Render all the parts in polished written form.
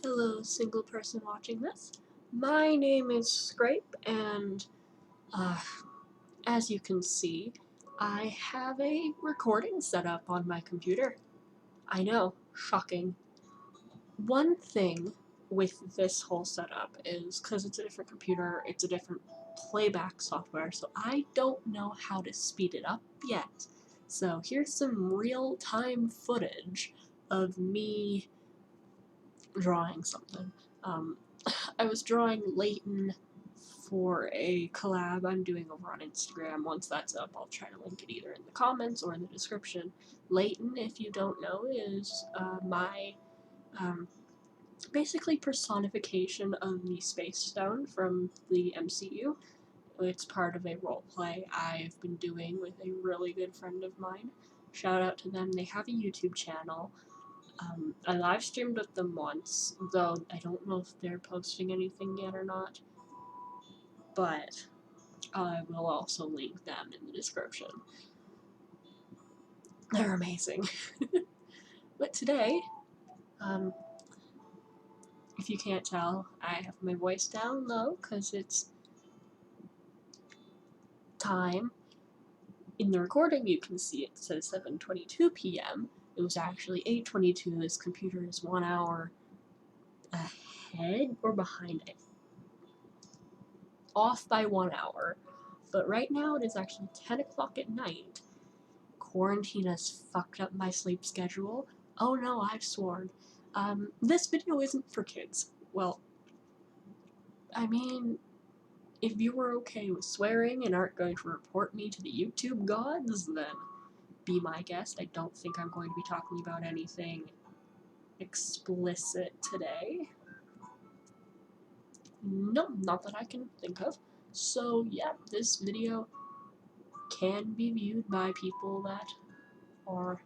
Hello, single person watching this. My name is Scrape, and as you can see, I have a recording set up on my computer. I know, shocking. One thing with this whole setup is because it's a different computer, it's a different playback software, so I don't know how to speed it up yet. So here's some real-time footage of me drawing something. I was drawing Leighton for a collab I'm doing over on Instagram. Once that's up, I'll try to link it either in the comments or in the description. Leighton, if you don't know, is my basically personification of the Space Stone from the MCU. It's part of a roleplay I've been doing with a really good friend of mine. Shout out to them. They have a YouTube channel. I live streamed with them once, though I don't know if they're posting anything yet or not, but I will also link them in the description. They're amazing. But today, if you can't tell, I have my voice down low because it's time. In the recording, you can see it says 7:22 p.m. It was actually 8:22. This computer is 1 hour ahead or behind it. Off by 1 hour. But right now it is actually 10 o'clock at night. Quarantine has fucked up my sleep schedule. Oh no, I've sworn. This video isn't for kids. Well, I mean, if you were okay with swearing and aren't going to report me to the YouTube gods, then be my guest. I don't think I'm going to be talking about anything explicit today. No, not that I can think of. So yeah, this video can be viewed by people that are,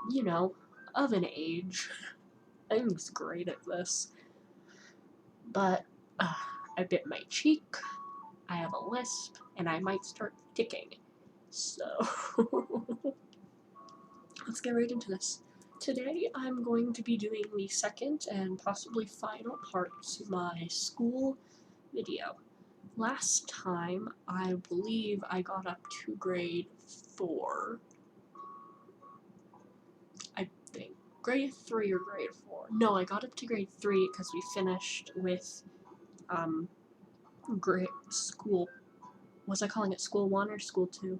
you know, of an age. I'm great at this. But I bit my cheek, I have a lisp, and I might start ticking. So let's get right into this. Today I'm going to be doing the second and possibly final part to my school video. Last time, I believe I got up to grade 4. I think. Grade 3 or grade 4. No, I got up to grade 3 because we finished with grade school. Was I calling it school 1 or school 2?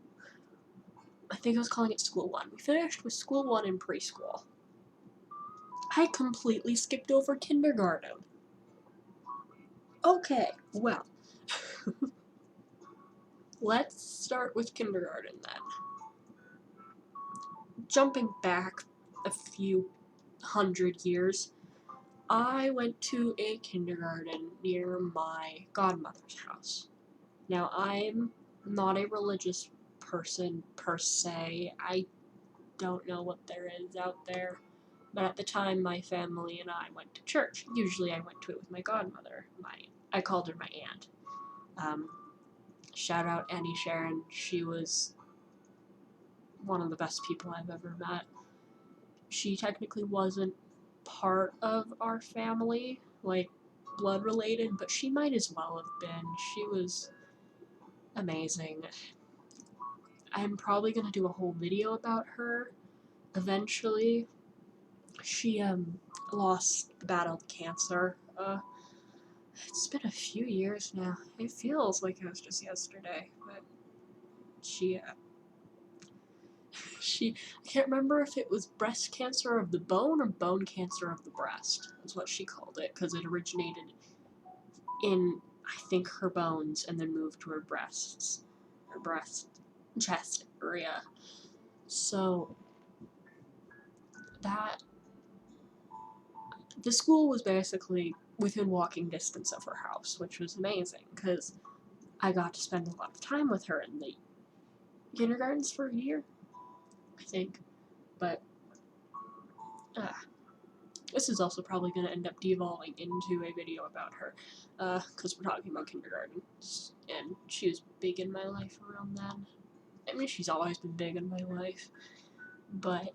I think I was calling it school 1. We finished with school 1 in preschool. I completely skipped over kindergarten. Okay, well. Let's start with kindergarten then. Jumping back a few hundred years, I went to a kindergarten near my godmother's house. Now, I'm not a religious person per se. I don't know what there is out there. But at the time, my family and I went to church. Usually I went to it with my godmother. I called her my aunt. Shout out Annie Sharon. She was one of the best people I've ever met. She technically wasn't part of our family, like blood related, but she might as well have been. She was amazing. I'm probably gonna do a whole video about her eventually. She lost the battle of cancer. It's been a few years now. It feels like it was just yesterday, but she I can't remember if it was breast cancer of the bone or bone cancer of the breast, is what she called it, because it originated in, I think, her bones and then moved to her breasts, chest area. So, the school was basically within walking distance of her house, which was amazing, because I got to spend a lot of time with her in the kindergartens for a year, I think. But this is also probably going to end up devolving into a video about her, because we're talking about kindergarten, and she was big in my life around then. I mean, she's always been big in my life, but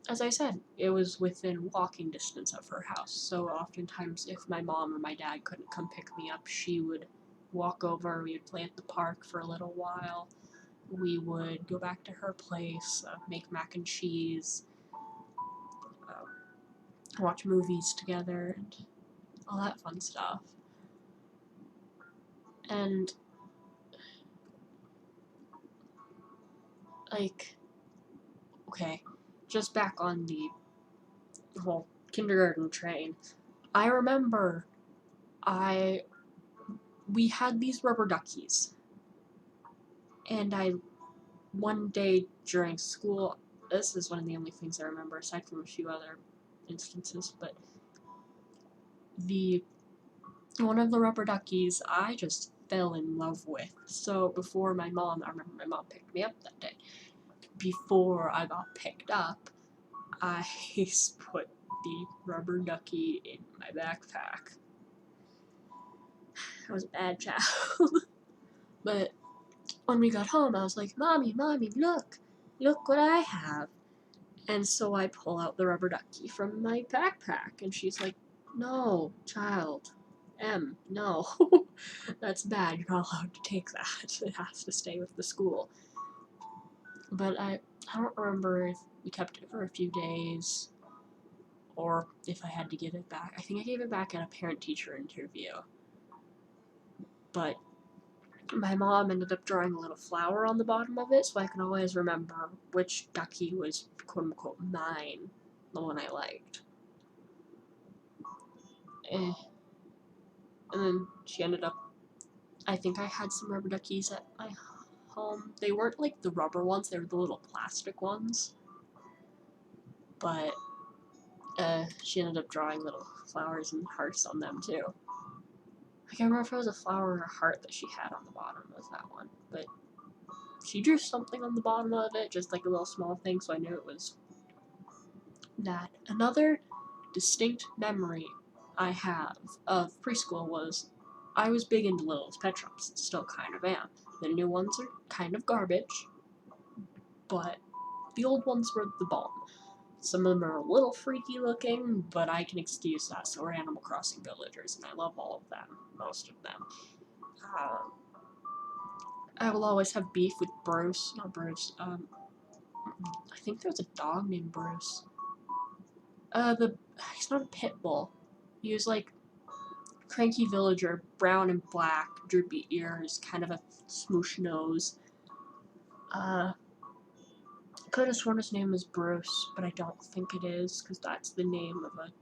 as I said, it was within walking distance of her house, so oftentimes if my mom or my dad couldn't come pick me up, she would walk over, we would play at the park for a little while, we would go back to her place, make mac and cheese, watch movies together, and all that fun stuff. And, like, okay, just back on the whole kindergarten train, I remember we had these rubber duckies, and one day during school, this is one of the only things I remember aside from a few other instances, but one of the rubber duckies I just fell in love with. So before I remember my mom picked me up that day. Before I got picked up, I put the rubber ducky in my backpack. I was a bad child. But when we got home, I was like, Mommy, look what I have. And so I pull out the rubber ducky from my backpack, and she's like, no, child, no, that's bad, you're not allowed to take that, it has to stay with the school. But I don't remember if we kept it for a few days, or if I had to give it back. I think I gave it back at a parent-teacher interview. But my mom ended up drawing a little flower on the bottom of it, so I can always remember which ducky was quote-unquote mine, the one I liked. And then she ended up, I think I had some rubber duckies at my home. They weren't like the rubber ones, they were the little plastic ones. But she ended up drawing little flowers and hearts on them too. I can't remember if it was a flower or a heart that she had on the bottom of that one, but she drew something on the bottom of it, just like a little small thing, so I knew it was that. Another distinct memory I have of preschool was I was big into Littlest Pet Shops, still kind of am. The new ones are kind of garbage, but the old ones were the bomb. Some of them are a little freaky looking, but I can excuse that, so we're Animal Crossing villagers, and I love all of them, most of them. I will always have beef with Bruce, not Bruce, I think there was a dog named Bruce. He's not a pit bull. He was like cranky villager, brown and black, droopy ears, kind of a smoosh nose. Could have sworn his name was Bruce, but I don't think it is, because that's the name of a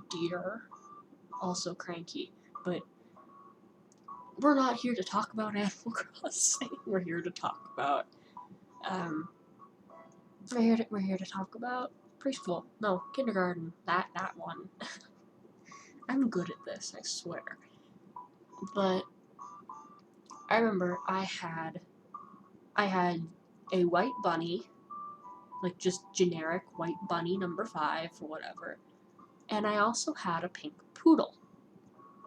deer. Also cranky. But we're not here to talk about Animal Crossing. We're here to talk about, we're here to talk about preschool. No, kindergarten. That one. I'm good at this, I swear. But I remember I had a white bunny, like just generic white bunny number 5 or whatever, and I also had a pink poodle.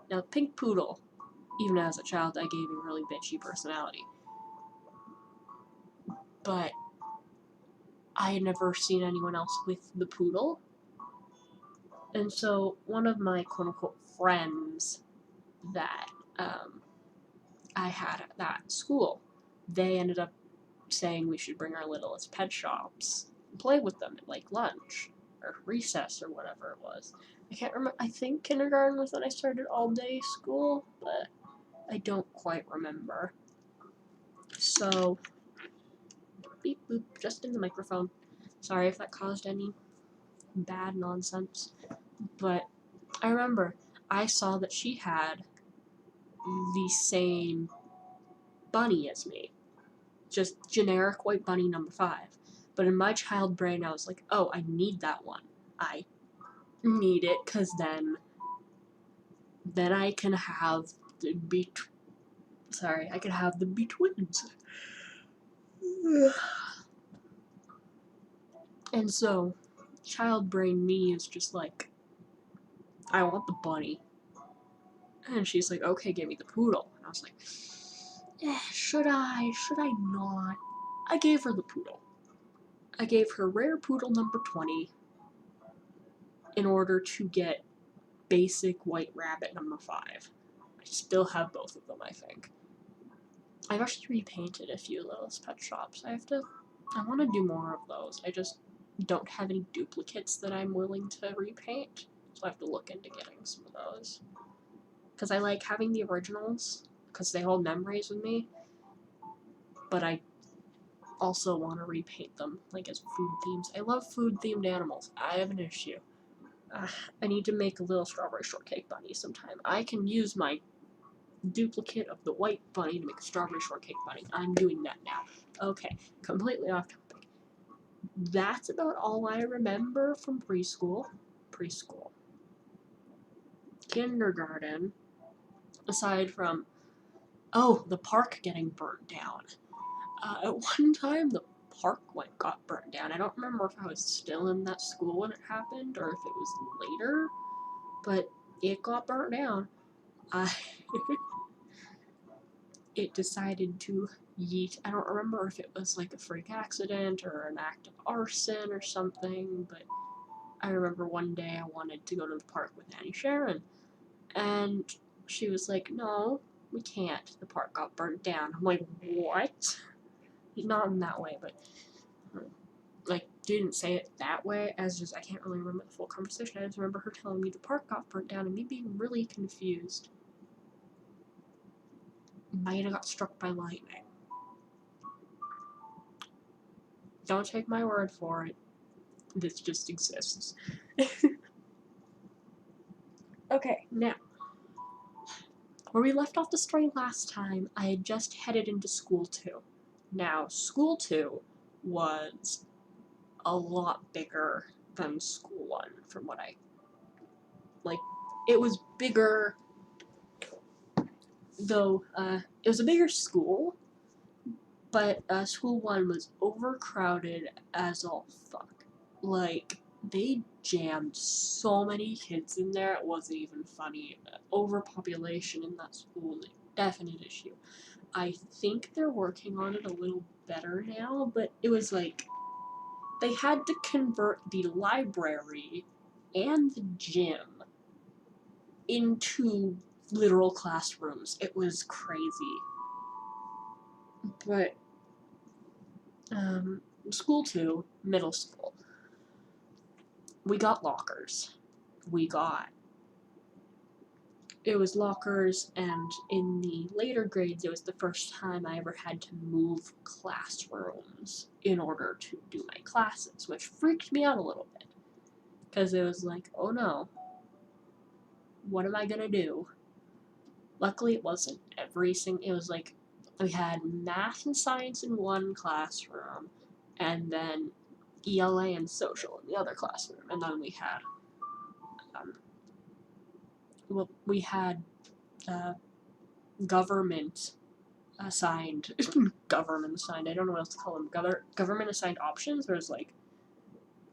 Now, pink poodle, even as a child, I gave a really bitchy personality. But I had never seen anyone else with the poodle. And so one of my quote-unquote friends that I had at that school, they ended up saying we should bring our Littlest Pet Shops and play with them at, like, lunch or recess or whatever it was. I can't remember. I think kindergarten was when I started all-day school, but I don't quite remember. So, beep boop, just in the microphone. Sorry if that caused any bad nonsense. But I remember I saw that she had the same bunny as me. Just generic white bunny number 5. But in my child brain, I was like, oh, I need that one. I need it, because then I can have the I can have the twins. And so, child brain me is just like, I want the bunny. And she's like, okay, give me the poodle. And I was like, should I not? I gave her the poodle. I gave her rare poodle number 20, in order to get basic white rabbit number 5. I still have both of them, I think. I've actually repainted a few Littlest Pet Shops. I want to do more of those. I just don't have any duplicates that I'm willing to repaint, so I have to look into getting some of those. Because I like having the originals, because they hold memories with me, but I also want to repaint them, like as food themes. I love food-themed animals. I have an issue. I need to make a little strawberry shortcake bunny sometime. I can use my duplicate of the white bunny to make a strawberry shortcake bunny. I'm doing that now. Okay, completely off topic. That's about all I remember from preschool. Kindergarten, aside from, the park getting burnt down. At one time, the park got burnt down. I don't remember if I was still in that school when it happened or if it was later, but it got burnt down. It decided to yeet. I don't remember if it was like a freak accident or an act of arson or something, but I remember one day I wanted to go to the park with Annie Sharon, and she was like, "No, we can't. The park got burnt down." I'm like, "What?" Not in that way, but like didn't say it that way. As just I can't really remember the full conversation. I just remember her telling me the park got burnt down and me being really confused. Might have got struck by lightning. Don't take my word for it. This just exists. Okay, now, where we left off the story last time, I had just headed into School 2. Now, School 2 was a lot bigger than School 1, from what it was bigger, though, it was a bigger school, but, School 1 was overcrowded as all fuck. Like, they jammed so many kids in there, it wasn't even funny. Overpopulation in that school is a definite issue. I think they're working on it a little better now, but it was like, they had to convert the library and the gym into literal classrooms. It was crazy. But, School 2, middle school. We got lockers. It was lockers, and in the later grades, it was the first time I ever had to move classrooms in order to do my classes, which freaked me out a little bit. Because it was like, oh no, what am I gonna do? Luckily, it wasn't it was like, we had math and science in one classroom, and then ELA and social in the other classroom, and then we had, government assigned, I don't know what else to call them, government assigned options. There's like,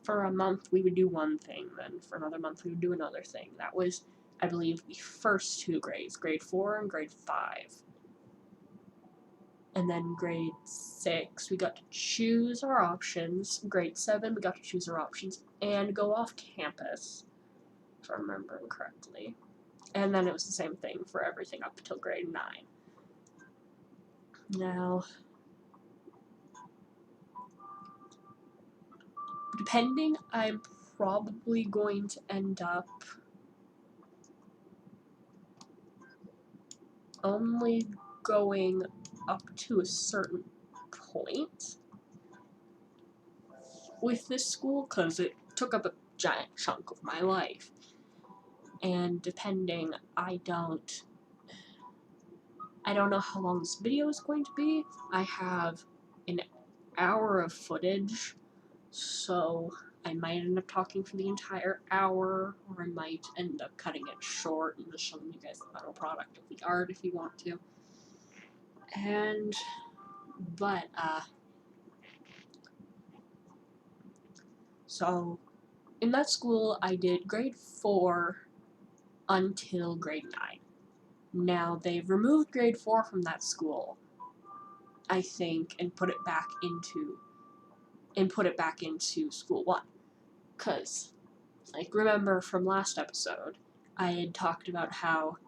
for a month we would do one thing, then for another month we would do another thing. That was, I believe, the first 2 grades, grade 4 and grade 5. And then grade 6, we got to choose our options. Grade 7, we got to choose our options and go off campus, if I'm remembering correctly. And then it was the same thing for everything up until grade 9. Now, depending, I'm probably going to end up only going up to a certain point with this school, because it took up a giant chunk of my life. And depending, I don't know how long this video is going to be. I have an hour of footage, so I might end up talking for the entire hour, or I might end up cutting it short and just showing you guys the final product of the art if you want to. So, in that school, I did grade 4 until grade 9. Now, they've removed grade 4 from that school, I think, and put it back into School 1. Because Like, remember from last episode, I had talked about how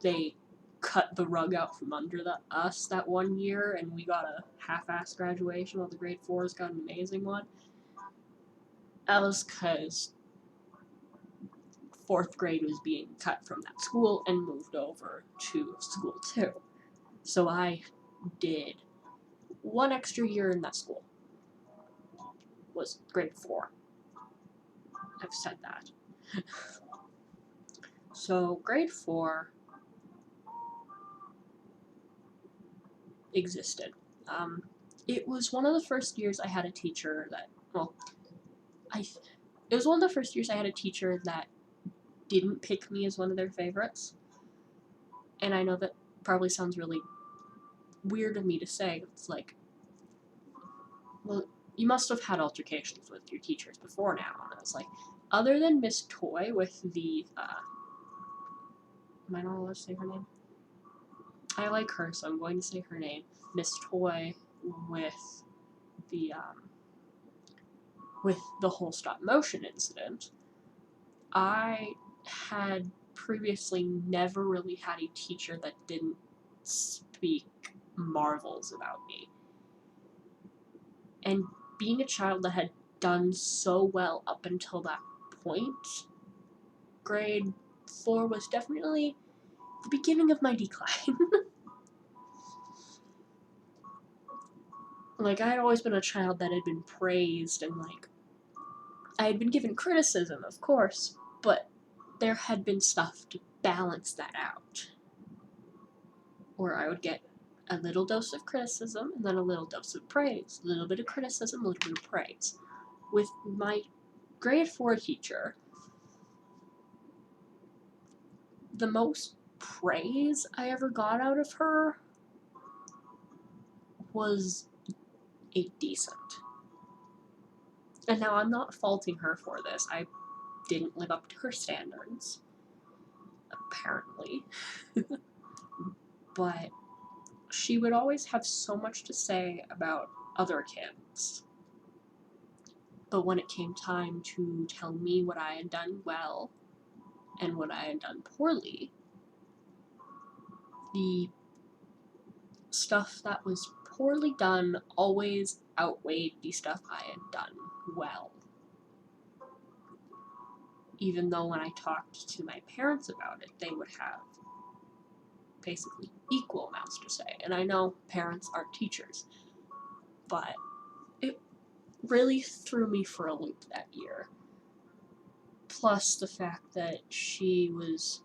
they cut the rug out from under us that one year, and we got a half-assed graduation while the grade 4s got an amazing one. That was because 4th grade was being cut from that school and moved over to school 2. So I did 1 extra year in that school. Was grade 4. I've said that. So grade 4 existed. It was one of the first years I had a teacher that, well, it was one of the first years I had a teacher that didn't pick me as one of their favorites. And I know that probably sounds really weird of me to say. It's like, well, you must have had altercations with your teachers before now. And I was like, other than Miss Toy with the, am I not allowed to say her name? I like her, so I'm going to say her name. Miss Toy with the whole stop motion incident. I had previously never really had a teacher that didn't speak marvels about me. And being a child that had done so well up until that point, grade 4 was definitely the beginning of my decline. Like, I had always been a child that had been praised, and, like, I had been given criticism, of course, but there had been stuff to balance that out. Or I would get a little dose of criticism, and then a little dose of praise. A little bit of criticism, a little bit of praise. With my grade 4 teacher, the most praise I ever got out of her was a decent. And now I'm not faulting her for this. I didn't live up to her standards, apparently. But she would always have so much to say about other kids. But when it came time to tell me what I had done well and what I had done poorly, the stuff that was poorly done always outweighed the stuff I had done well. Even though when I talked to my parents about it, they would have basically equal amounts to say. And I know parents aren't teachers, but it really threw me for a loop that year. Plus the fact that she was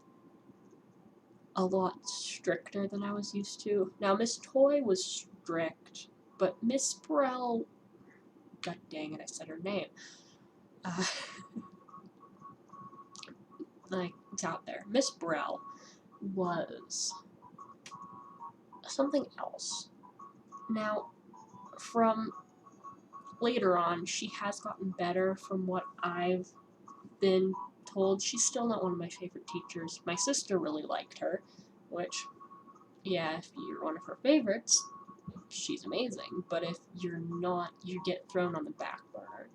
a lot stricter than I was used to. Now, Miss Toy was strict, but Miss Burrell, god dang it, I said her name. Like, it's out there. Miss Burrell was something else. Now, from later on, she has gotten better from what I've been told. She's still not one of my favorite teachers. My sister really liked her, which, yeah, if you're one of her favorites, she's amazing. But if you're not, you get thrown on the back burner.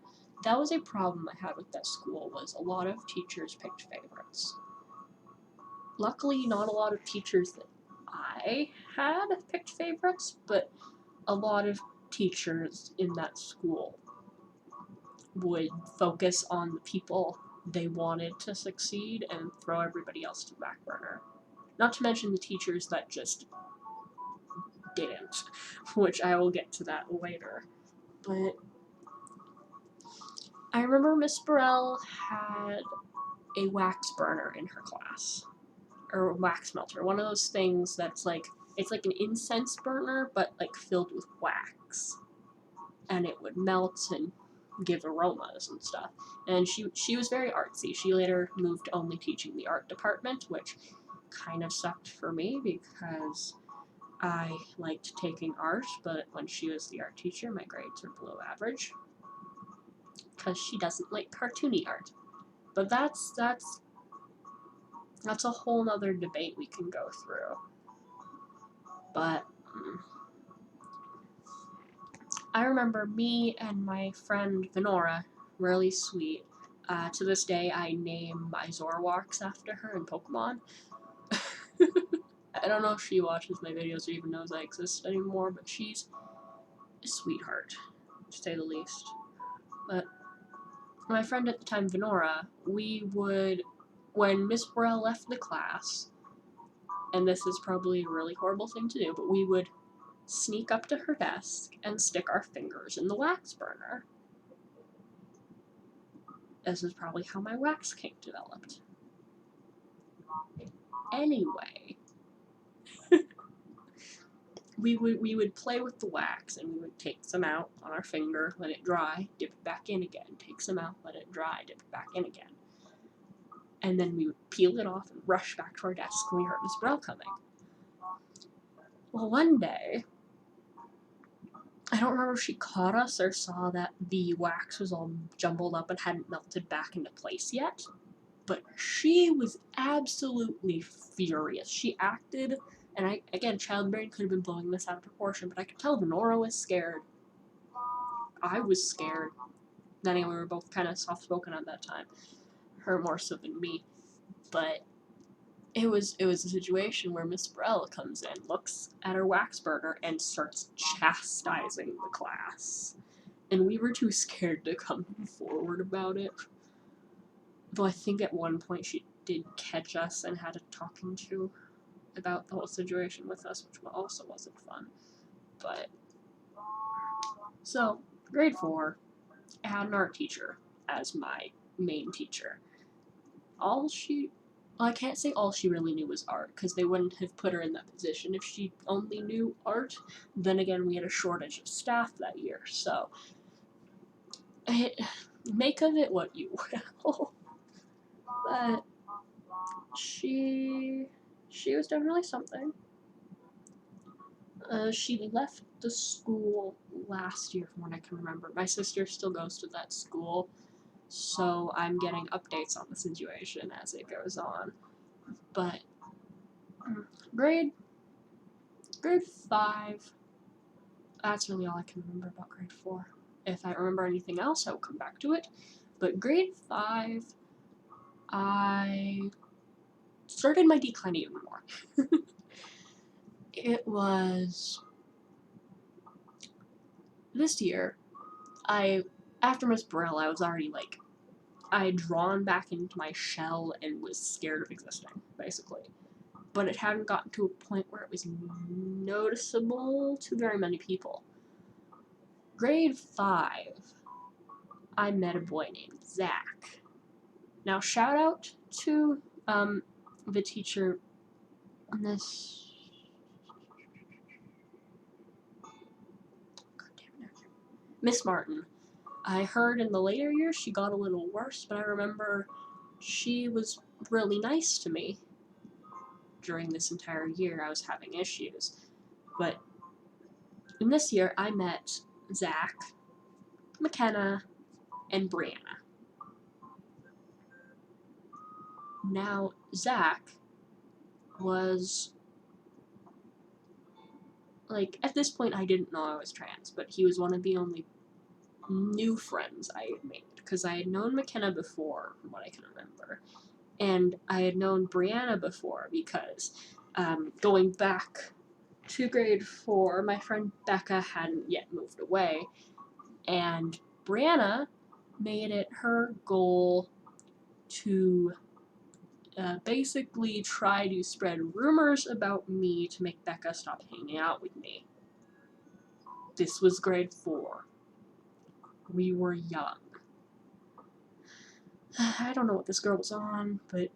That was a problem I had with that school, was a lot of teachers picked favorites. Luckily, not a lot of teachers that I had picked favorites, but a lot of teachers in that school would focus on the people they wanted to succeed and throw everybody else to the back burner. Not to mention the teachers that just didn't, which I will get to that later. But I remember Miss Burrell had a wax burner in her class, or a wax melter, one of those things that's like, it's like an incense burner, but like filled with wax, and it would melt and give aromas and stuff. And she was very artsy. She later moved to only teaching the art department, which kind of sucked for me because I liked taking art, but when she was the art teacher, my grades were below average because she doesn't like cartoony art. But that's a whole nother debate we can go through. But I remember me and my friend Venora, really sweet, To this day, I name my Zoroarks after her in Pokemon. I don't know if she watches my videos or even knows I exist anymore, but she's a sweetheart, to say the least. But my friend at the time, Venora, we would, when Miss Burrell left the class, and this is probably a really horrible thing to do, but we would sneak up to her desk and stick our fingers in the wax burner. This is probably how my wax kink developed. Anyway, we would play with the wax, and we would take some out on our finger, let it dry, dip it back in again, take some out, let it dry, dip it back in again. And then we would peel it off and rush back to our desk when we heard Miss Burrell coming. Well, one day, I don't remember if she caught us or saw that the wax was all jumbled up and hadn't melted back into place yet, but she was absolutely furious. She acted, and again, child brain could have been blowing this out of proportion, but I could tell Venora was scared. I was scared. Then anyway, we were both kind of soft-spoken at that time. Her more so than me. But it was a situation where Miss Burrell comes in, looks at her wax burner, and starts chastising the class. And we were too scared to come forward about it. Though I think at one point she did catch us and had a talking to about the whole situation with us, which also wasn't fun. But, so, grade 4, I had an art teacher as my main teacher. I can't say all she really knew was art, because they wouldn't have put her in that position if she only knew art. Then again, we had a shortage of staff that year, so make of it what you will. But she was definitely something. She left the school last year, from what I can remember. My sister still goes to that school, so I'm getting updates on the situation as it goes on. But grade 5, that's really all I can remember about grade 4. If I remember anything else, I will come back to it. But grade 5, I started my decline even more. It was this year. After Miss Burrell, I was already I had drawn back into my shell and was scared of existing, basically. But it hadn't gotten to a point where it was noticeable to very many people. Grade 5, I met a boy named Zach. Now, shout out to the teacher on this. Miss Martin. I heard in the later years she got a little worse, but I remember she was really nice to me during this entire year. I was having issues. But in this year, I met Zach, McKenna, and Brianna. Now, Zach was, at this point I didn't know I was trans, but he was one of the only new friends I had made, because I had known McKenna before, from what I can remember, and I had known Brianna before, because going back to grade 4, my friend Becca hadn't yet moved away, and Brianna made it her goal to basically try to spread rumors about me to make Becca stop hanging out with me. This was grade 4. We were young. I don't know what this girl was on, but,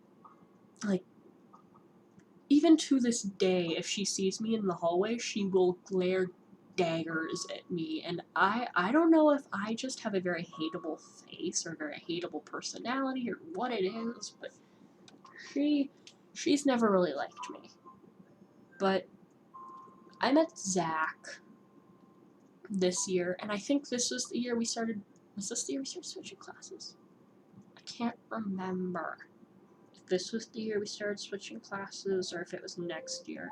even to this day, if she sees me in the hallway, she will glare daggers at me, and I don't know if I just have a very hateable face or a very hateable personality or what it is, but she's never really liked me. But I met Zach this year, and I think this was the year we started. Was this the year we started switching classes? I can't remember if this was the year we started switching classes or if it was next year.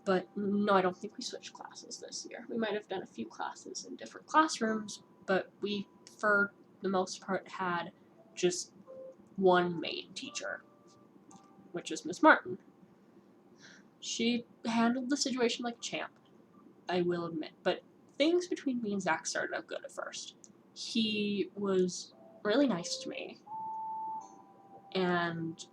But no, I don't think we switched classes this year. We might have done a few classes in different classrooms, but for the most part, had just one main teacher, which is Miss Martin. She handled the situation like a champ, I will admit, but things between me and Zach started out good at first. He was really nice to me, and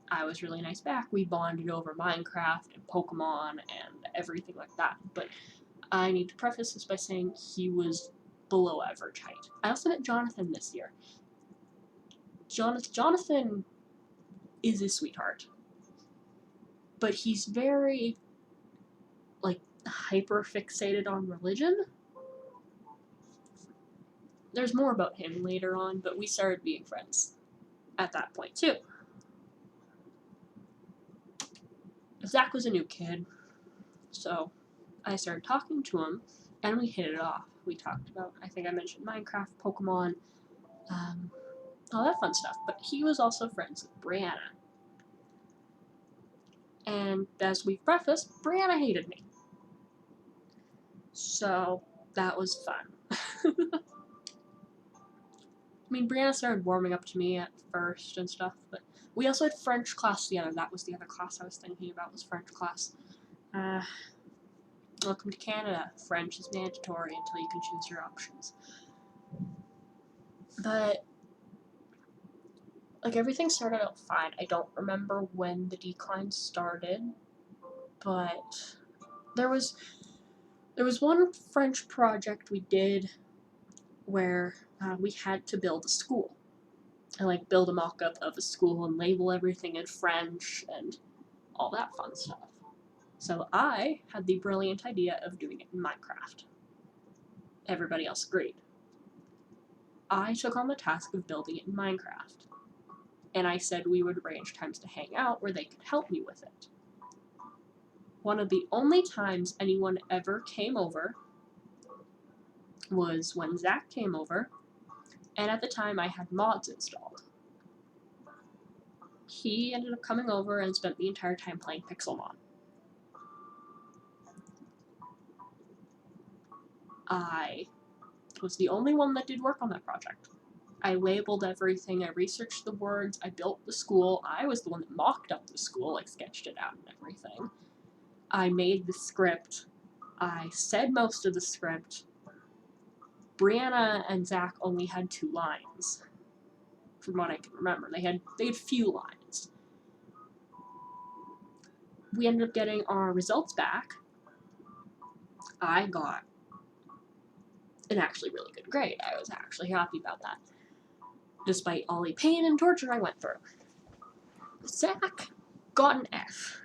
I was really nice back. We bonded over Minecraft and Pokemon and everything like that, but I need to preface this by saying he was below average height. I also met Jonathan this year. Jonathan is a sweetheart, but he's very, like, hyper fixated on religion. There's more about him later on, but we started being friends at that point too. Zach was a new kid, so I started talking to him, and we hit it off. We talked about, I think I mentioned Minecraft, Pokemon, all that fun stuff, but he was also friends with Brianna. And as we've prefaced, Brianna hated me. So that was fun. I mean, Brianna started warming up to me at first and stuff, but we also had French class together. That was the other class I was thinking about, was French class. Welcome to Canada. French is mandatory until you can choose your options. But, like, everything started out fine. I don't remember when the decline started, but there was one French project we did where we had to build a school. And, like, build a mock-up of a school and label everything in French and all that fun stuff. So I had the brilliant idea of doing it in Minecraft. Everybody else agreed. I took on the task of building it in Minecraft. And I said we would arrange times to hang out where they could help me with it. One of the only times anyone ever came over was when Zach came over, and at the time I had mods installed. He ended up coming over and spent the entire time playing Pixelmon. I was the only one that did work on that project. I labeled everything, I researched the words, I built the school, I was the one that mocked up the school, like sketched it out and everything. I made the script, I said most of the script. Brianna and Zach only had 2 lines, from what I can remember. They had few lines. We ended up getting our results back. I got an actually really good grade. I was actually happy about that, despite all the pain and torture I went through. Zach got an F.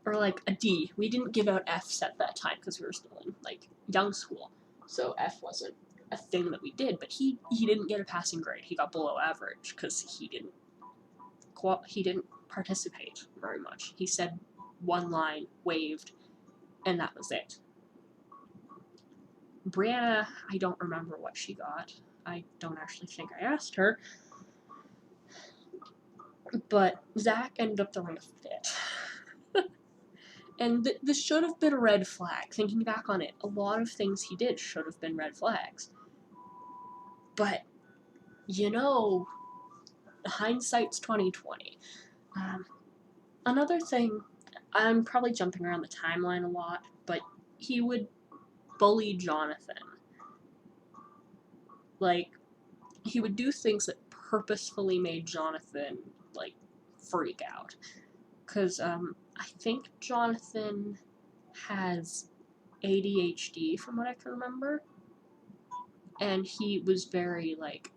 Or, like, a D. We didn't give out Fs at that time because we were still in, like, young school. So F wasn't a thing that we did, but he didn't get a passing grade. He got below average because he didn't participate very much. He said one line, waved, and that was it. Brianna, I don't remember what she got. I don't actually think I asked her. But Zach ended up throwing a fit. And this should have been a red flag. Thinking back on it, a lot of things he did should have been red flags. But, you know, hindsight's 20/20. Another thing, I'm probably jumping around the timeline a lot, but he would bully Jonathan. Like, he would do things that purposefully made Jonathan, like, freak out. Because, I think Jonathan has ADHD, from what I can remember. And he was very, like,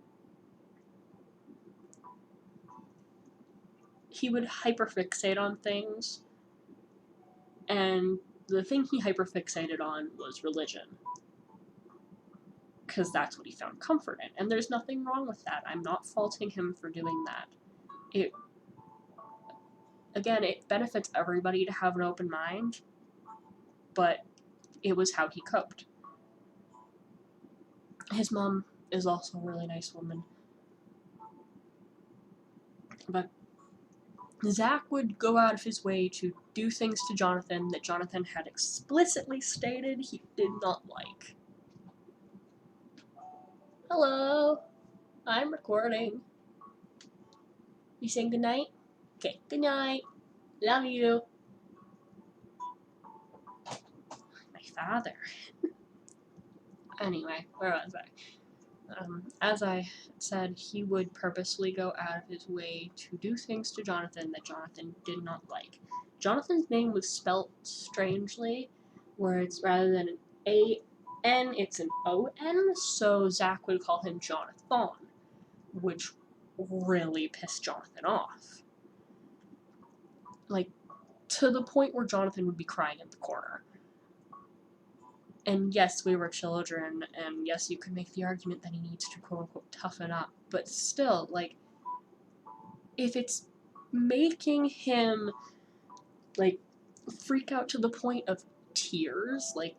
he would hyperfixate on things. And the thing he hyperfixated on was religion. Because that's what he found comfort in. And there's nothing wrong with that. I'm not faulting him for doing that. It benefits everybody to have an open mind, but it was how he coped. His mom is also a really nice woman. But Zach would go out of his way to do things to Jonathan that Jonathan had explicitly stated he did not like. Hello, I'm recording. You saying goodnight? Okay, goodnight. Love you. My father. Anyway, where was I? As I said, he would purposely go out of his way to do things to Jonathan that Jonathan did not like. Jonathan's name was spelt strangely, where it's rather than an A-N, it's an O-N, so Zach would call him Jonathan, which really pissed Jonathan off. Like, to the point where Jonathan would be crying in the corner. And yes, we were children, and yes, you could make the argument that he needs to quote-unquote toughen up, but still, like, if it's making him, like, freak out to the point of tears, like,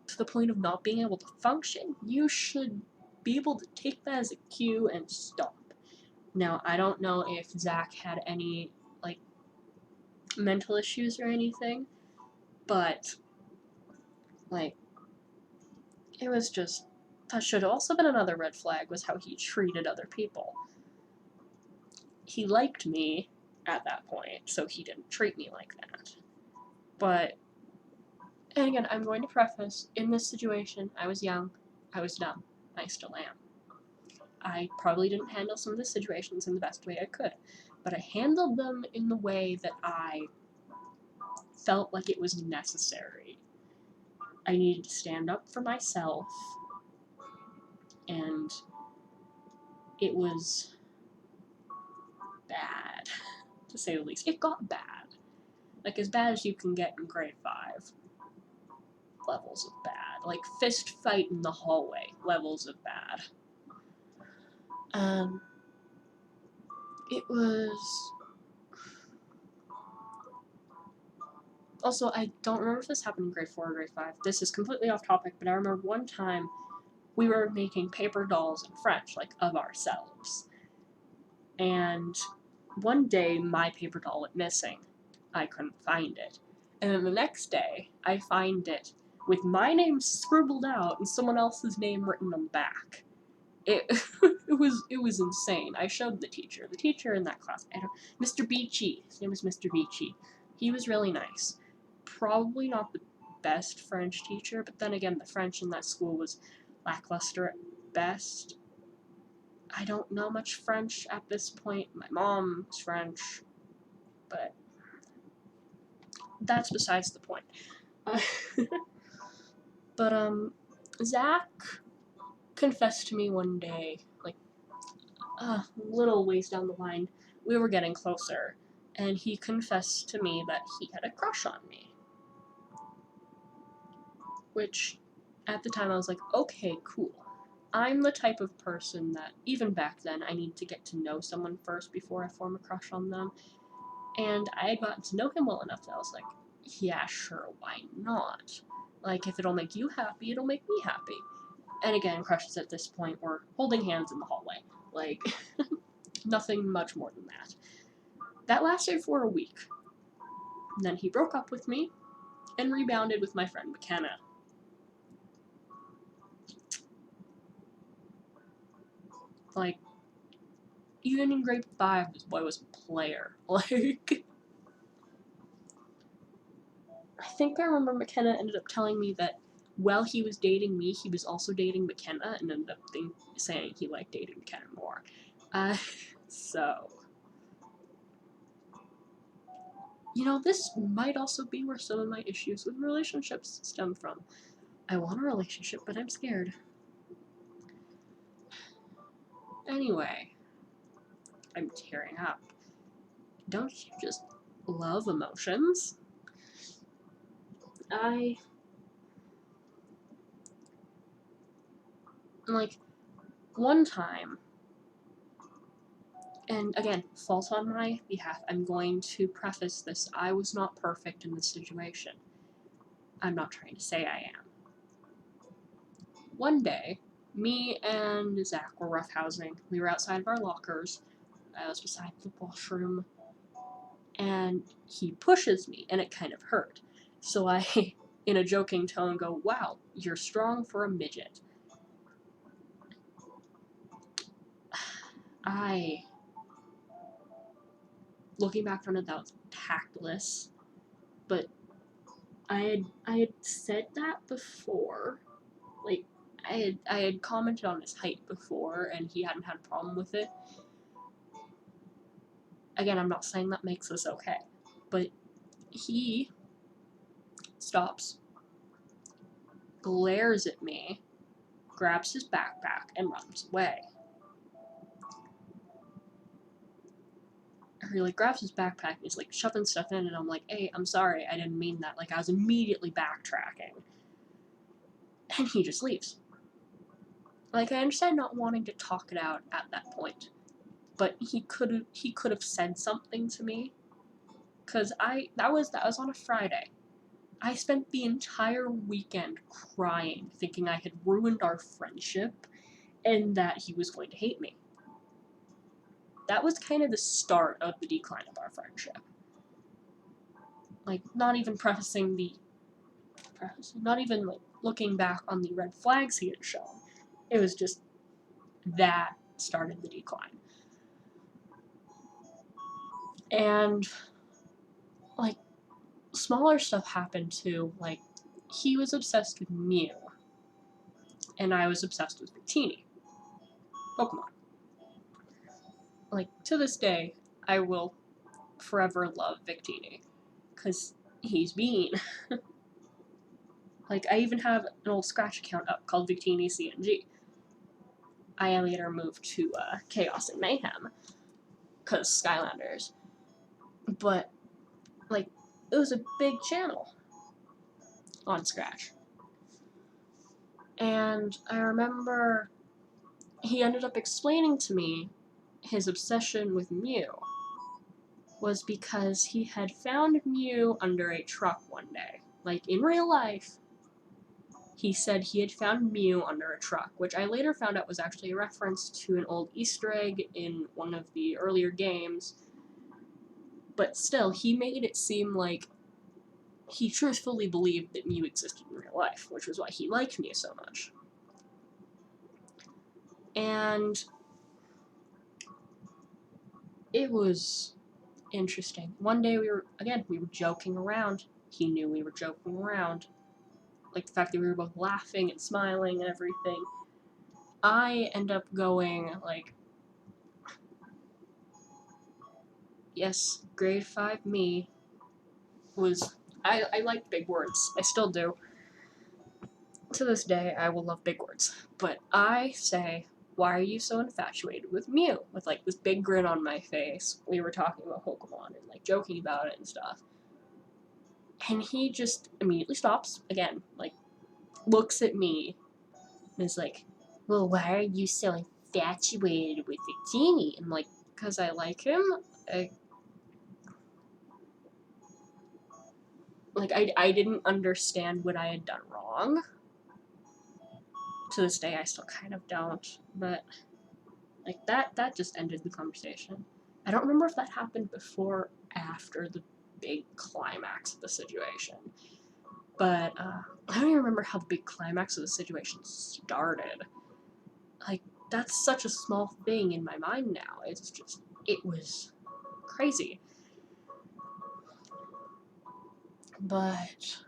to the point of not being able to function, you should be able to take that as a cue and stop. Now, I don't know if Zach had any, like, mental issues or anything, but, like, it was just, that should have also been another red flag, was how he treated other people. He liked me at that point, so he didn't treat me like that. But, and again, I'm going to preface, in this situation, I was young, I was dumb, I still am. I probably didn't handle some of the situations in the best way I could, but I handled them in the way that I felt like it was necessary. I needed to stand up for myself, and it was bad, to say the least. It got bad. Like, as bad as you can get in grade 5 levels of bad. Like, fist fight in the hallway levels of bad. It was... Also, I don't remember if this happened in grade 4 or grade 5. This is completely off topic, but I remember one time we were making paper dolls in French, like, of ourselves. And one day, my paper doll went missing. I couldn't find it. And then the next day, I find it with my name scribbled out and someone else's name written on the back. It it was insane. I showed the teacher in that class, Mr. Beachy. His name was Mr. Beachy. He was really nice. Probably not the best French teacher, but then again, the French in that school was lackluster at best. I don't know much French at this point. My mom's French, but that's besides the point. But Zach confessed to me one day, like, a little ways down the line, we were getting closer, and he confessed to me that he had a crush on me. Which, at the time, I was like, okay, cool. I'm the type of person that, even back then, I need to get to know someone first before I form a crush on them. And I had gotten to know him well enough that I was like, yeah, sure, why not? Like, if it'll make you happy, it'll make me happy. And again, crushes at this point were holding hands in the hallway. Like, nothing much more than that. That lasted for a week. And then he broke up with me and rebounded with my friend McKenna. Like, even in grade 5, this boy was a player. Like, I think I remember McKenna ended up telling me that while he was dating me, he was also dating McKenna, and ended up saying he liked dating McKenna more. So, you know, this might also be where some of my issues with relationships stem from. I want a relationship, but I'm scared. Anyway, I'm tearing up. Don't you just love emotions? Like, one time, and again, fault on my behalf, I'm going to preface this, I was not perfect in this situation. I'm not trying to say I am. One day, me and Zach were roughhousing. We were outside of our lockers. I was beside the washroom. And he pushes me, and it kind of hurt. So I, in a joking tone, go, wow, you're strong for a midget. looking back on it, that was tactless, but I had said that before. Like, I had commented on his height before, and he hadn't had a problem with it. Again, I'm not saying that makes this okay, but he stops, glares at me, grabs his backpack, and runs away. He like grabs his backpack and he's like shoving stuff in, and I'm like, hey, I'm sorry, I didn't mean that. Like, I was immediately backtracking. And he just leaves. Like, I understand not wanting to talk it out at that point, but he could have said something to me, cause that was on a Friday. I spent the entire weekend crying, thinking I had ruined our friendship, and that he was going to hate me. That was kind of the start of the decline of our friendship. Like, not even like looking back on the red flags he had shown. It was just that started the decline. And like, smaller stuff happened too. Like, he was obsessed with Mew, and I was obsessed with Victini. Pokemon. Like, to this day, I will forever love Victini, because he's mean. Like, I even have an old Scratch account up called Victini CNG. I later moved to Chaos and Mayhem, because Skylanders. But, like, it was a big channel on Scratch. And I remember he ended up explaining to me his obsession with Mew was because he had found Mew under a truck one day. Like, in real life, he said he had found Mew under a truck, which I later found out was actually a reference to an old Easter egg in one of the earlier games. But still, he made it seem like he truthfully believed that Mew existed in real life, which was why he liked Mew so much. And it was interesting. One day we were joking around. He knew we were joking around. Like, the fact that we were both laughing and smiling and everything. I end up going, like, yes, grade 5 me was... I like big words. I still do. To this day, I will love big words. But I say, why are you so infatuated with Mew? With, like, this big grin on my face. We were talking about Pokemon and, like, joking about it and stuff. And he just immediately stops, again, like, looks at me, and is like, well, why are you so infatuated with Victini? I'm like, because I like him. I didn't understand what I had done wrong. To this day, I still kind of don't. But, like, that just ended the conversation. I don't remember if that happened before or after the big climax of the situation. But, I don't even remember how the big climax of the situation started. Like, that's such a small thing in my mind now. It was crazy. But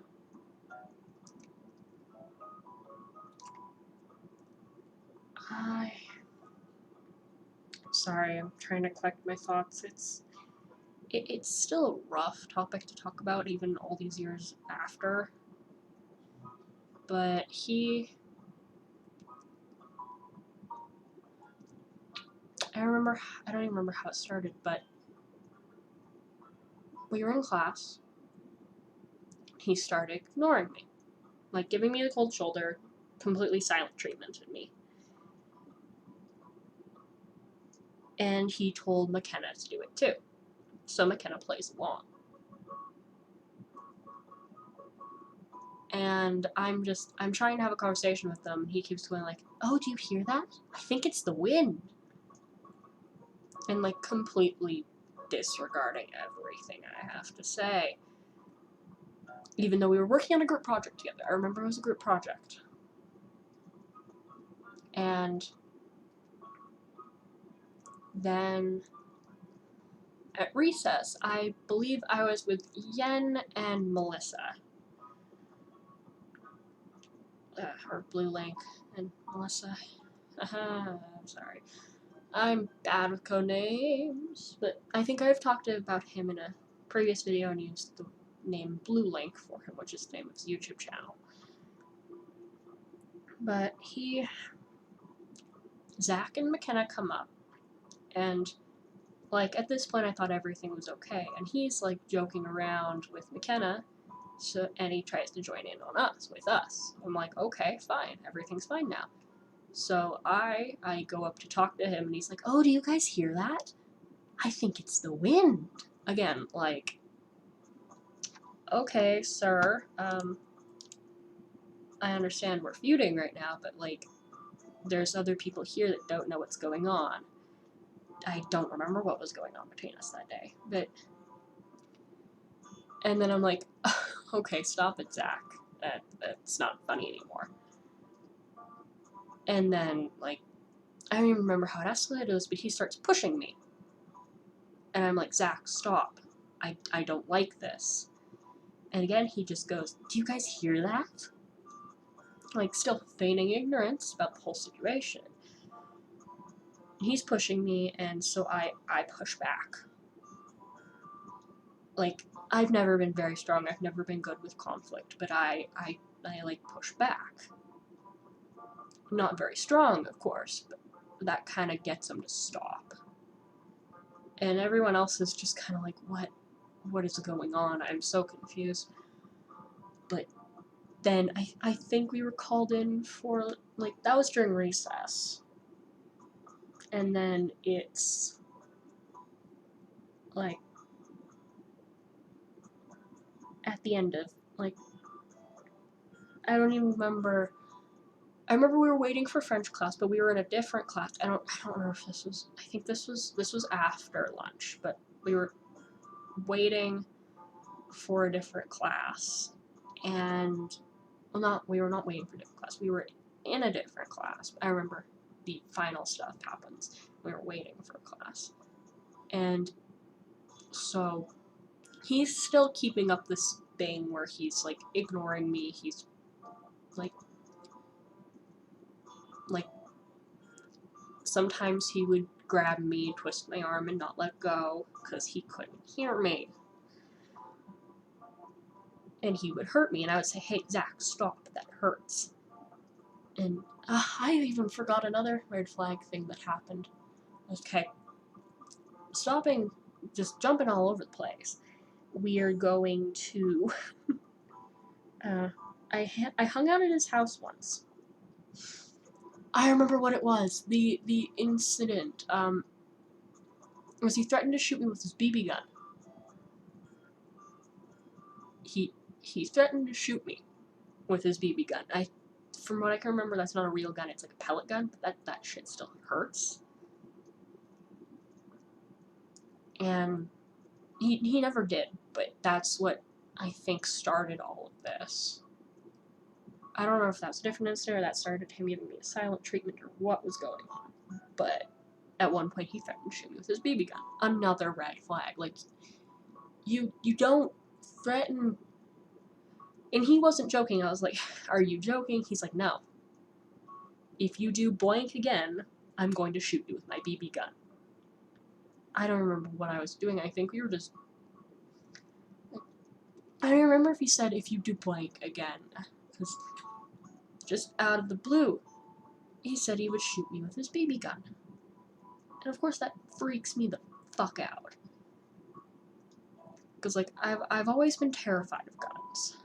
sorry, I'm trying to collect my thoughts. It's still a rough topic to talk about, even all these years after. But I don't even remember how it started, but we were in class. He started ignoring me. Like, giving me the cold shoulder, completely silent treatment of me. And he told McKenna to do it too. So McKenna plays along. And I'm trying to have a conversation with them. He keeps going like, oh, do you hear that? I think it's the wind. And, like, completely disregarding everything I have to say. Even though we were working on a group project together. I remember it was a group project. And then at recess, I believe I was with Yen and Melissa. Or Blue Link and Melissa. I'm sorry. I'm bad with code names, but I think I've talked about him in a previous video and used the name Blue Link for him, which is the name of his YouTube channel. But Zach and McKenna come up, and like at this point I thought everything was okay, and he's like joking around with McKenna, and he tries to join in on us with us. I'm like, okay, fine, everything's fine now. So I go up to talk to him, and he's like, oh, do you guys hear that? I think it's the wind. Again, like, okay, sir, I understand we're feuding right now, but like, there's other people here that don't know what's going on. I don't remember what was going on between us that day, but... And then I'm like, okay, stop it, Zach. That's not funny anymore. And then, like, I don't even remember how it escalated, but he starts pushing me. And I'm like, Zach, stop. I don't like this. And again, he just goes, do you guys hear that? Like, still feigning ignorance about the whole situation. He's pushing me, and so I push back. Like, I've never been very strong, I've never been good with conflict, but I like, push back. Not very strong, of course, but that kind of gets him to stop. And everyone else is just kind of like, what is going on? I'm so confused. But then I think we were called in for, like, that was during recess. And then it's, like, at the end of, like, I don't even remember. I remember we were waiting for French class, but we were in a different class. I don't remember if this was, I think this was after lunch, but we were waiting for a different class. And, well, we were not waiting for a different class. We were in a different class. I remember the final stuff happens. We were waiting for a class. And so he's still keeping up this thing where he's, like, ignoring me. He's, like, sometimes he would grab me, twist my arm, and not let go, because he couldn't hear me. And he would hurt me, and I would say, hey, Zach, stop, that hurts. And I even forgot another red flag thing that happened. Okay, stopping, just jumping all over the place. We are going to... I hung out at his house once. I remember what it was. The incident, was he threatened to shoot me with his BB gun. He threatened to shoot me with his BB gun. From what I can remember, that's not a real gun. It's like a pellet gun, but that shit still hurts. And he never did, but that's what I think started all of this. I don't know if that's a different incident or that started him giving me a silent treatment or what was going on, but at one point he threatened to shoot me with his BB gun. Another red flag. Like, you don't threaten... And he wasn't joking. I was like, are you joking? He's like, no. If you do blank again, I'm going to shoot you with my BB gun. I don't remember what I was doing. I think we were just... I don't remember if he said, if you do blank again. Because just out of the blue, he said he would shoot me with his BB gun. And of course that freaks me the fuck out. Because, like, I've always been terrified of guns.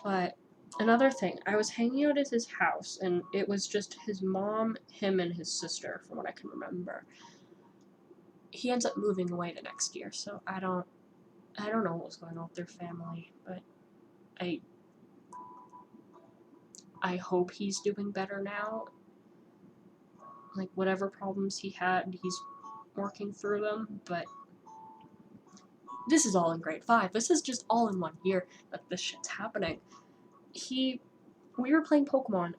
But another thing, I was hanging out at his house, and it was just his mom, him, and his sister, from what I can remember. He ends up moving away the next year, so I don't know what was going on with their family, but I hope he's doing better now. Like, whatever problems he had, he's working through them, but this is all in grade 5. This is just all in 1 year that this shit's happening. We we were playing Pokemon,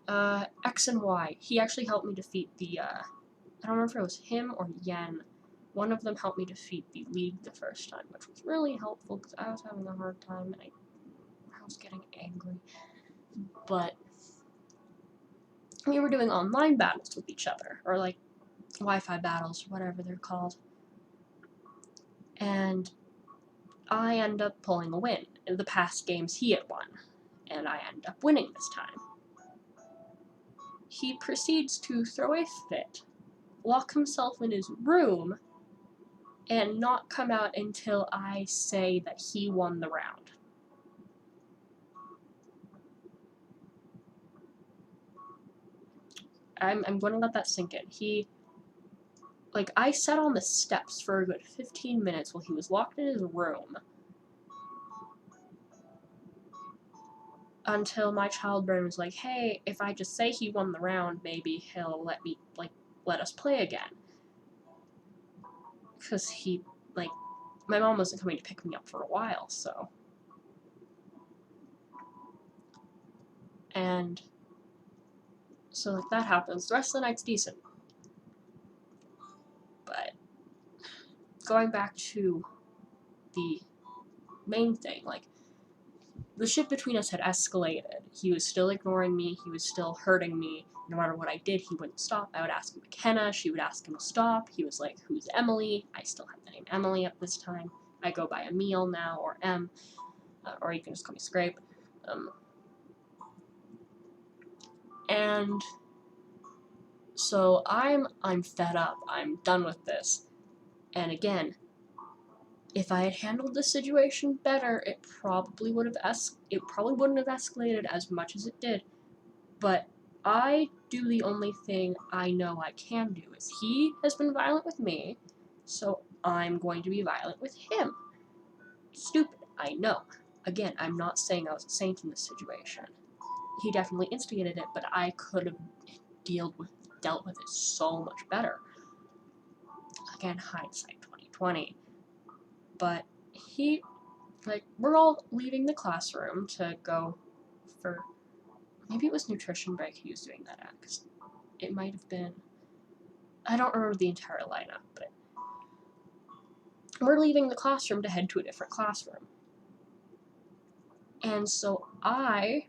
X and Y. He actually helped me defeat the, I don't remember if it was him or Yen. One of them helped me defeat the League the first time, which was really helpful because I was having a hard time and I was getting angry. But we were doing online battles with each other, or like Wi-Fi battles, whatever they're called. And I end up pulling a win. In the past games, he had won, and I end up winning this time. He proceeds to throw a fit, lock himself in his room, and not come out until I say that he won the round. I'm going to let that sink in. I sat on the steps for a good 15 minutes while he was locked in his room until my child brain was like, hey, if I just say he won the round, maybe he'll let us play again. Because my mom wasn't coming to pick me up for a while, so. And so, that happens. The rest of the night's decent. But going back to the main thing, the shit between us had escalated. He was still ignoring me, he was still hurting me. No matter what I did, he wouldn't stop. I would ask him McKenna, she would ask him to stop. He was like, who's Emily? I still have the name Emily at this time. I go by Emil now, or M, or you can just call me Scrape. And so I'm fed up. I'm done with this. And again, if I had handled the situation better, it probably wouldn't have escalated as much as it did. But I do the only thing I know I can do. Is he has been violent with me, so I'm going to be violent with him. Stupid, I know. Again, I'm not saying I was a saint in this situation. He definitely instigated it, but I could have dealt with it so much better. Again, hindsight 2020. But we're all leaving the classroom to go for, maybe it was nutrition break he was doing that at, because it might have been, I don't remember the entire lineup, but we're leaving the classroom to head to a different classroom. And so I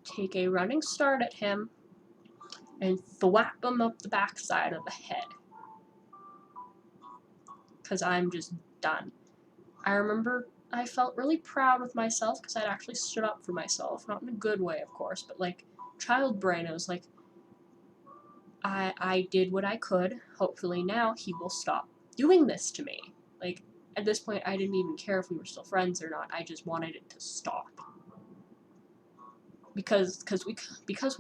take a running start at him and thwap him up the backside of the head. Because I'm just done. I remember I felt really proud with myself because I'd actually stood up for myself. Not in a good way, of course, but child brain, I was like, I did what I could. Hopefully now he will stop doing this to me. At this point, I didn't even care if we were still friends or not. I just wanted it to stop. Because we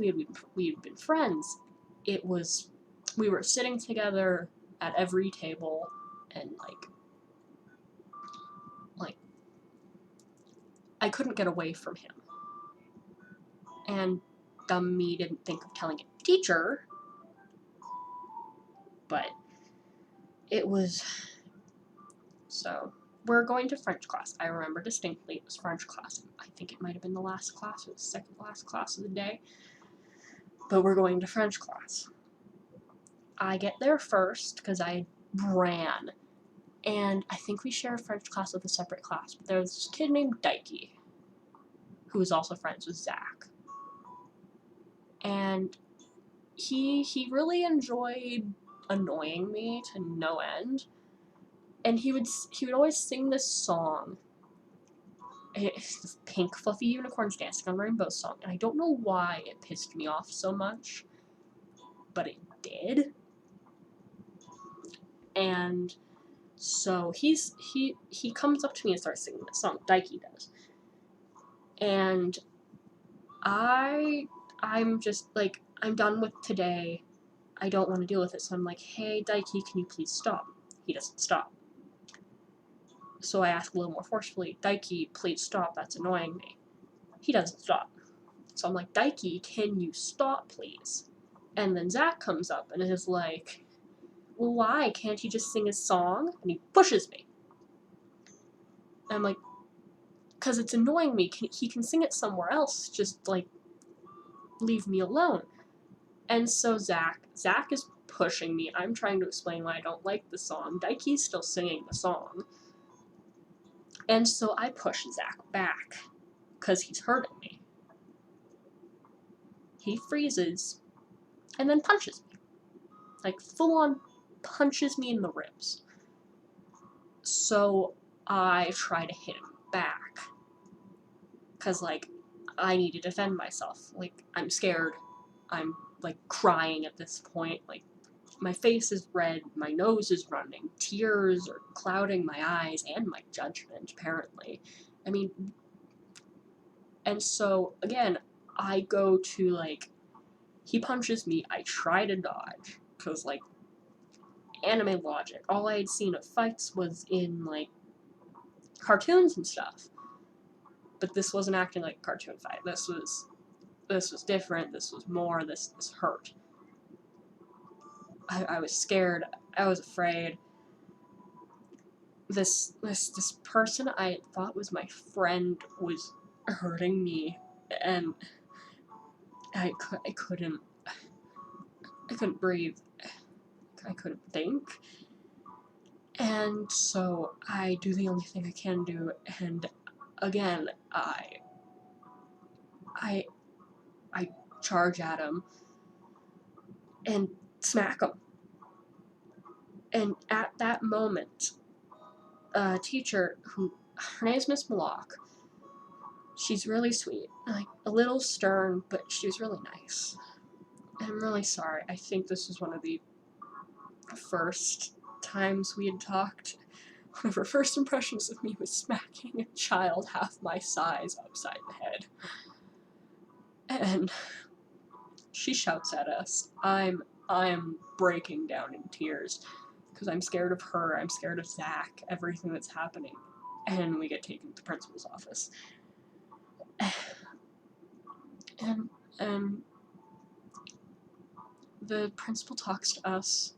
had been friends, we were sitting together at every table, and I couldn't get away from him. And dumb me didn't think of telling a teacher, but it was. So we're going to French class. I remember distinctly it was French class. I think it might have been the last class, or the second last class of the day. But we're going to French class. I get there first because I ran. And I think we share a French class with a separate class. But there was this kid named Dikey, who was also friends with Zach. And he really enjoyed annoying me to no end. And he would always sing this song. It's this pink fluffy unicorns dancing on rainbows song. And I don't know why it pissed me off so much, but it did. And so he comes up to me and starts singing this song. Dikey does. And I'm just I'm done with today. I don't want to deal with it. So I'm like, hey, Dikey, can you please stop? He doesn't stop. So I ask a little more forcefully, Dikey, please stop. That's annoying me. He doesn't stop. So I'm like, Dikey, can you stop, please? And then Zach comes up and is like, well, why? Can't you just sing his song? And he pushes me. And I'm like, because it's annoying me. He can sing it somewhere else. Just, leave me alone. And so Zach is pushing me. I'm trying to explain why I don't like the song. Daiki's still singing the song. And so I push Zach back, because he's hurting me. He freezes, and then punches me. Like, full on punches me in the ribs. So I try to hit him back. Because, like, I need to defend myself. Like, I'm scared. I'm, like, crying at this point. Like, my face is red, my nose is running, tears are clouding my eyes and my judgment, apparently. I mean, and so, again, I go to, like, he punches me, I try to dodge, because, like, anime logic. All I had seen of fights was in, like, cartoons and stuff. But this wasn't acting like a cartoon fight. This was different, this was more, this hurt. I was scared, I was afraid. This person I thought was my friend was hurting me, and I couldn't breathe. I couldn't think. And so I do the only thing I can do, and again, I charge at him and smack him. And at that moment, a teacher her name's Miss Malak. She's really sweet, like a little stern, but she was really nice. And I'm really sorry. I think this was one of the first times we had talked. One of her first impressions of me was smacking a child half my size upside the head. And she shouts at us. I'm breaking down in tears because I'm scared of her, I'm scared of Zach, everything that's happening. And we get taken to the principal's office. And the principal talks to us.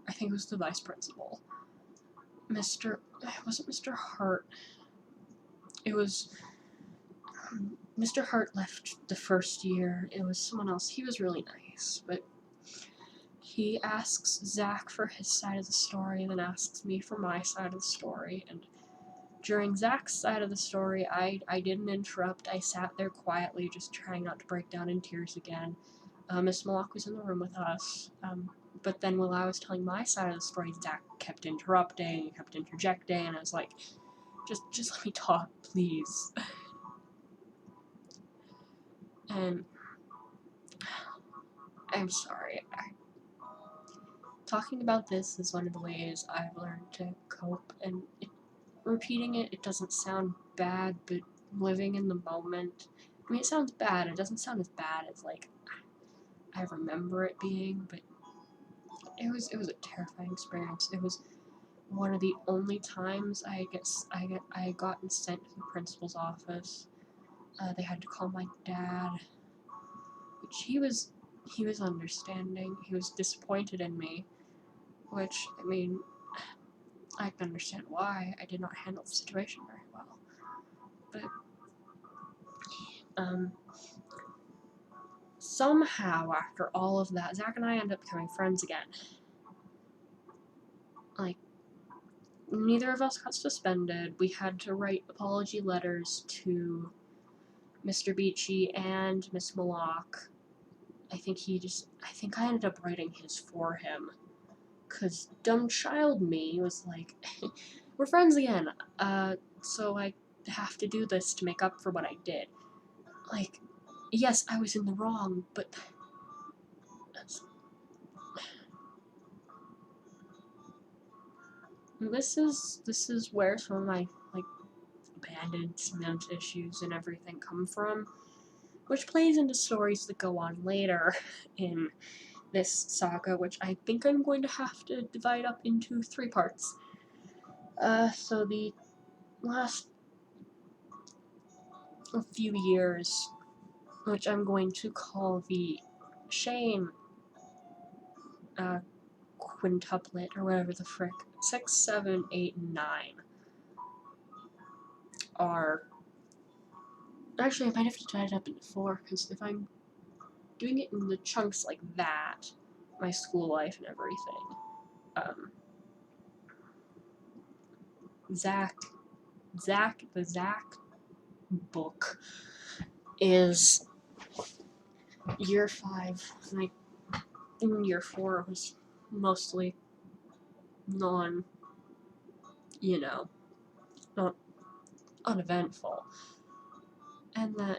I think it was the vice principal. It wasn't Mr. Hart. It was Mr. Hart left the first year. It was someone else. He was really nice, but he asks Zach for his side of the story, and then asks me for my side of the story. And during Zach's side of the story, I didn't interrupt. I sat there quietly, just trying not to break down in tears again. Miss Malak was in the room with us, but then while I was telling my side of the story, Zach kept interrupting, kept interjecting, and I was like, just let me talk, please. And I'm sorry. Talking about this is one of the ways I've learned to cope, and repeating it doesn't sound bad, but living in the moment, I mean, it sounds bad. It doesn't sound as bad as, like, I remember it being, but it was a terrifying experience. It was one of the only times I had gotten sent to the principal's office. They had to call my dad, which he was understanding. He was disappointed in me, which, I mean, I can understand why. I did not handle the situation very well. But somehow, after all of that, Zach and I ended up becoming friends again. Like, neither of us got suspended. We had to write apology letters to Mr. Beachy and Miss Malak. I think I ended up writing his for him. Cause dumb child me was like, we're friends again, so I have to do this to make up for what I did. Like, yes, I was in the wrong, but this is where some of my, like, abandonment issues and everything come from, which plays into stories that go on later in this saga, which I think I'm going to have to divide up into 3 parts. So the last few years, which I'm going to call the Shane quintuplet, or whatever the frick, 6, 7, 8, and 9 are... Actually, I might have to divide it up into 4, because if I'm doing it in the chunks like that, my school life and everything. The Zach book is year 5, like in year 4 it was mostly not uneventful. And then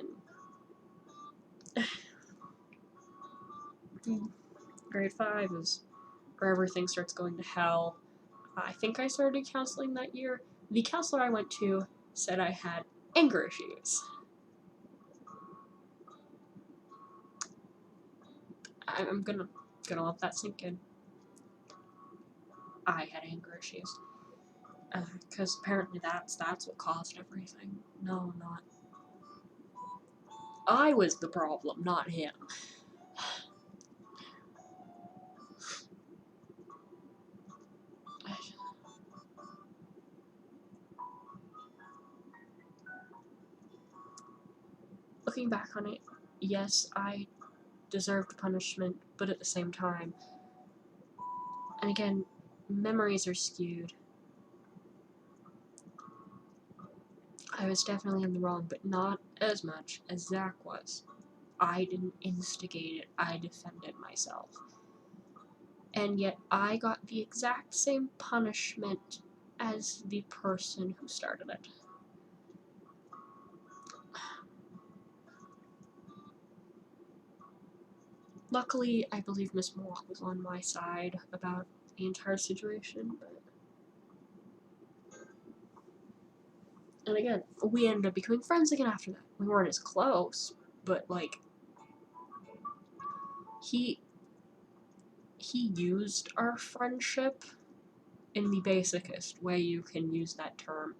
grade 5 is where everything starts going to hell. I think I started counseling that year. The counselor I went to said I had anger issues. I'm gonna let that sink in. I had anger issues. Because apparently that's what caused everything. No, not. I was the problem, not him. Looking back on it, yes, I deserved punishment, but at the same time, and again, memories are skewed. I was definitely in the wrong, but not as much as Zach was. I didn't instigate it, I defended myself. And yet I got the exact same punishment as the person who started it. Luckily, I believe Miss Moore was on my side about the entire situation, but... And again, we ended up becoming friends again after that. We weren't as close, but, like, he used our friendship in the basicest way you can use that term.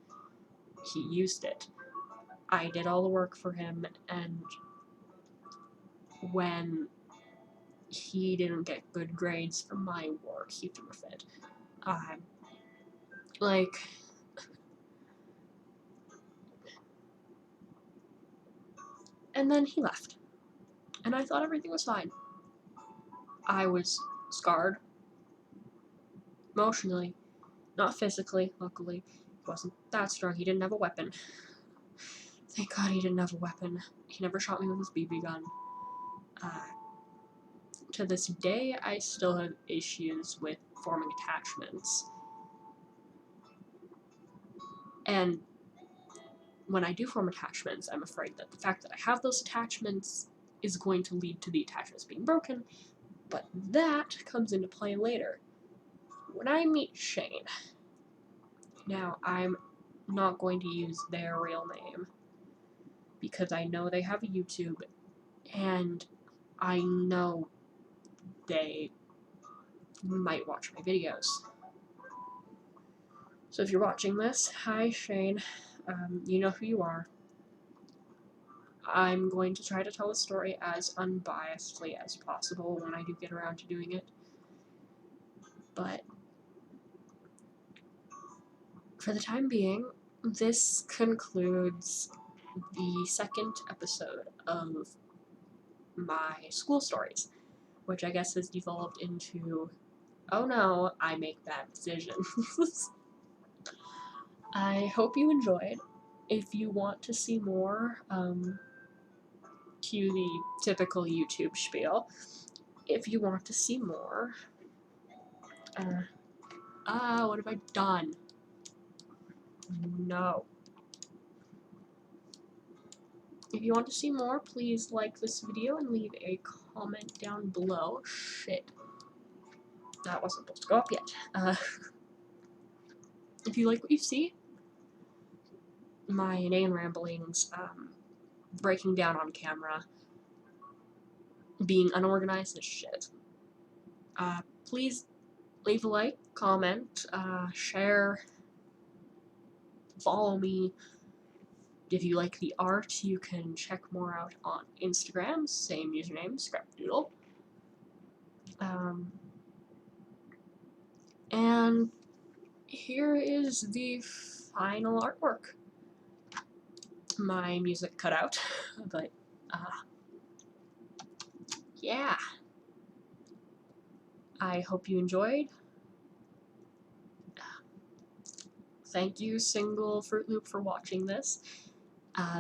He used it. I did all the work for him, and when he didn't get good grades for my work, he threw a fit. Like... And then he left. And I thought everything was fine. I was scarred. Emotionally. Not physically, luckily. He wasn't that strong. He didn't have a weapon. Thank God he didn't have a weapon. He never shot me with his BB gun. To this day, I still have issues with forming attachments. And when I do form attachments, I'm afraid that the fact that I have those attachments is going to lead to the attachments being broken, but that comes into play later. When I meet Shane, now I'm not going to use their real name, because I know they have a YouTube, and I know they might watch my videos. So if you're watching this, hi Shane, you know who you are. I'm going to try to tell the story as unbiasedly as possible when I do get around to doing it. But for the time being, this concludes the second episode of my school stories, which I guess has devolved into, oh no, I make bad decisions. I hope you enjoyed. If you want to see more, cue the typical YouTube spiel. If you want to see more, what have I done? No. If you want to see more, please like this video and leave a comment down below. Shit. That wasn't supposed to go up yet. If you like what you see, my inane ramblings, breaking down on camera, being unorganized as shit, please leave a like, comment, share, follow me. If you like the art, you can check more out on Instagram, same username, scrapdoodle. And here is the final artwork. My music cut out, but yeah. I hope you enjoyed. Thank you, Single Fruit Loop, for watching this.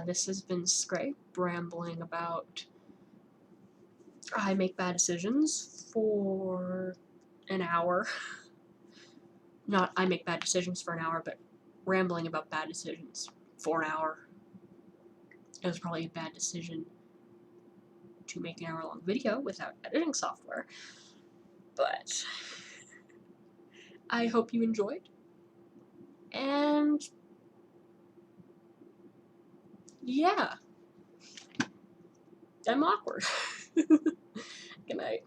This has been Scrape, rambling about I make bad decisions for an hour. Not I make bad decisions for an hour, but rambling about bad decisions for an hour. It was probably a bad decision to make an hour-long video without editing software. But I hope you enjoyed. And yeah, I'm awkward. Good night.